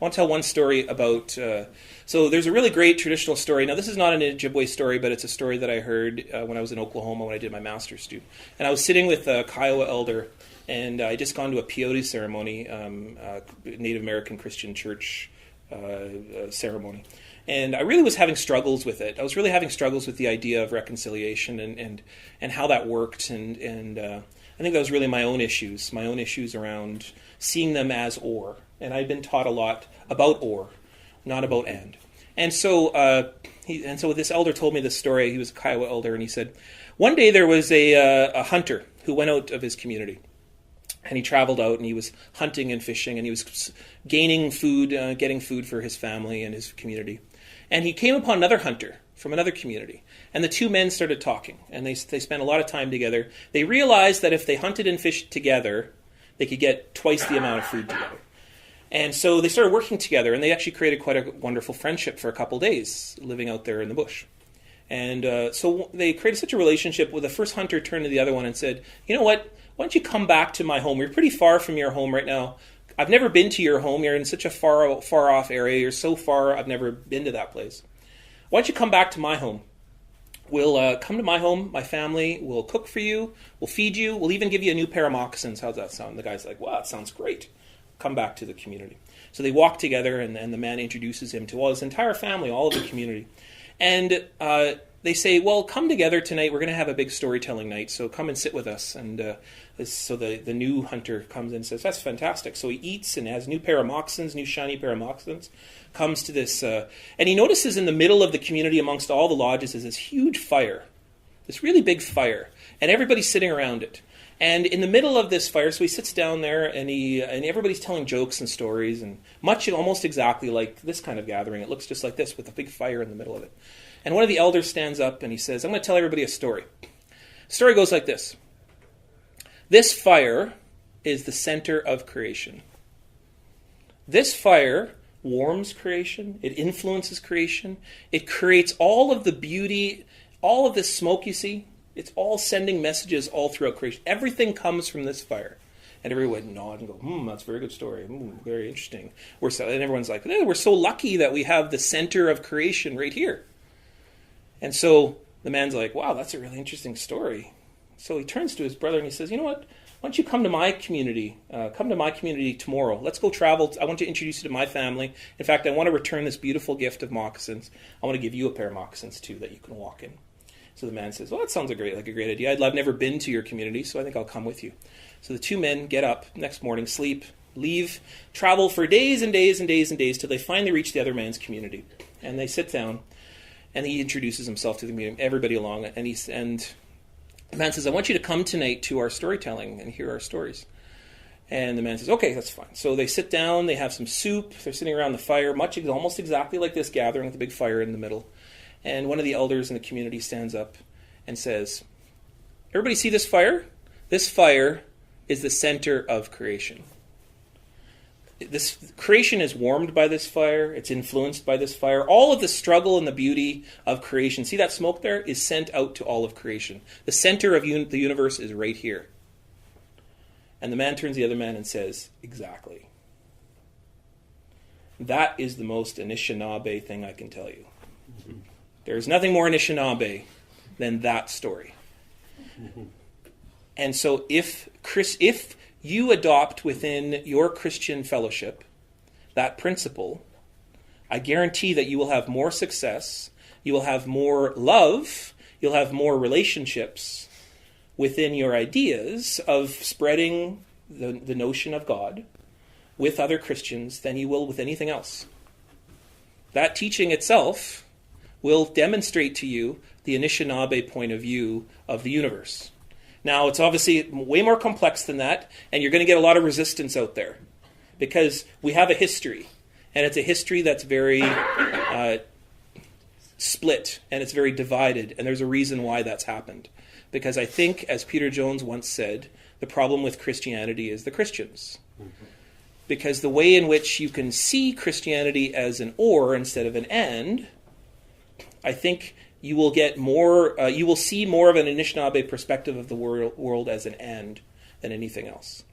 want to tell one story about... so there's a really great traditional story. Now, this is not an Ojibwe story, but it's a story that I heard when I was in Oklahoma when I did my master's student. And I was sitting with a Kiowa elder, and I just gone to a peyote ceremony, Native American Christian church ceremony. And I really was having struggles with it. I was really having struggles with the idea of reconciliation and how that worked. And I think that was really my own issues around seeing them as or. And I'd been taught a lot about or, not about and. And so this elder told me this story. He was a Kiowa elder, and he said, one day there was a hunter who went out of his community. And he traveled out, and he was hunting and fishing, and he was gaining food, getting food for his family and his community. And he came upon another hunter from another community. And the two men started talking, and they spent a lot of time together. They realized that if they hunted and fished together, they could get twice the amount of food together. And so they started working together, and they actually created quite a wonderful friendship for a couple days, living out there in the bush. And so they created such a relationship where the first hunter turned to the other one and said, you know what, why don't you come back to my home? We're pretty far from your home right now. I've never been to your home. You're in such a far off area. You're so far, I've never been to that place. Why don't you come back to my home? We'll come to my home, my family, we'll cook for you, we'll feed you, we'll even give you a new pair of moccasins. How's that sound? The guy's like, wow, that sounds great. Come back to the community. So they walk together, and the man introduces him to his entire family, all of the community. And they say, well, come together tonight. We're going to have a big storytelling night, so come and sit with us. And so the new hunter comes in and says, that's fantastic. So he eats and has a new pair of moccasins, new shiny pair of moccasins, comes to this, and he notices in the middle of the community amongst all the lodges is this huge fire, this really big fire, and everybody's sitting around it. And in the middle of this fire, so he sits down there, and everybody's telling jokes and stories, and almost exactly like this kind of gathering. It looks just like this with a big fire in the middle of it. And one of the elders stands up and he says, I'm going to tell everybody a story. The story goes like this. This fire is the center of creation. This fire warms creation. It influences creation. It creates all of the beauty, all of this smoke you see. It's all sending messages all throughout creation. Everything comes from this fire. And everyone would nod and go, that's a very good story. Very interesting. And everyone's like, we're so lucky that we have the center of creation right here. And so the man's like, wow, that's a really interesting story. So he turns to his brother and he says, you know what? Why don't you come to my community? Come to my community tomorrow. Let's go travel. I want to introduce you to my family. In fact, I want to return this beautiful gift of moccasins. I want to give you a pair of moccasins, too, that you can walk in. So the man says, well, that sounds like a great idea. I've never been to your community, so I think I'll come with you. So the two men get up next morning, sleep, leave, travel for days and days and days and days till they finally reach the other man's community. And they sit down. And he introduces himself to the community, everybody along, and the man says, I want you to come tonight to our storytelling and hear our stories. And the man says, okay, that's fine. So they sit down, they have some soup, they're sitting around the fire, almost exactly like this gathering with the big fire in the middle. And one of the elders in the community stands up and says, everybody see this fire? This fire is the center of creation. This creation is warmed by this fire. It's influenced by this fire. All of the struggle and the beauty of creation, see that smoke there, is sent out to all of creation. The center of the universe is right here. And the man turns to the other man and says, exactly. That is the most Anishinaabe thing I can tell you. There's nothing more Anishinaabe than that story. And so if you adopt within your Christian fellowship that principle, I guarantee that you will have more success, you will have more love, you'll have more relationships within your ideas of spreading the notion of God with other Christians than you will with anything else. That teaching itself will demonstrate to you the Anishinaabe point of view of the universe. Now, it's obviously way more complex than that, and you're going to get a lot of resistance out there because we have a history, and it's a history that's very split, and it's very divided, and there's a reason why that's happened. Because I think, as Peter Jones once said, the problem with Christianity is the Christians. Because the way in which you can see Christianity as an or instead of an and, I think you will get more. You will see more of an Anishinaabe perspective of the world as an and than anything else.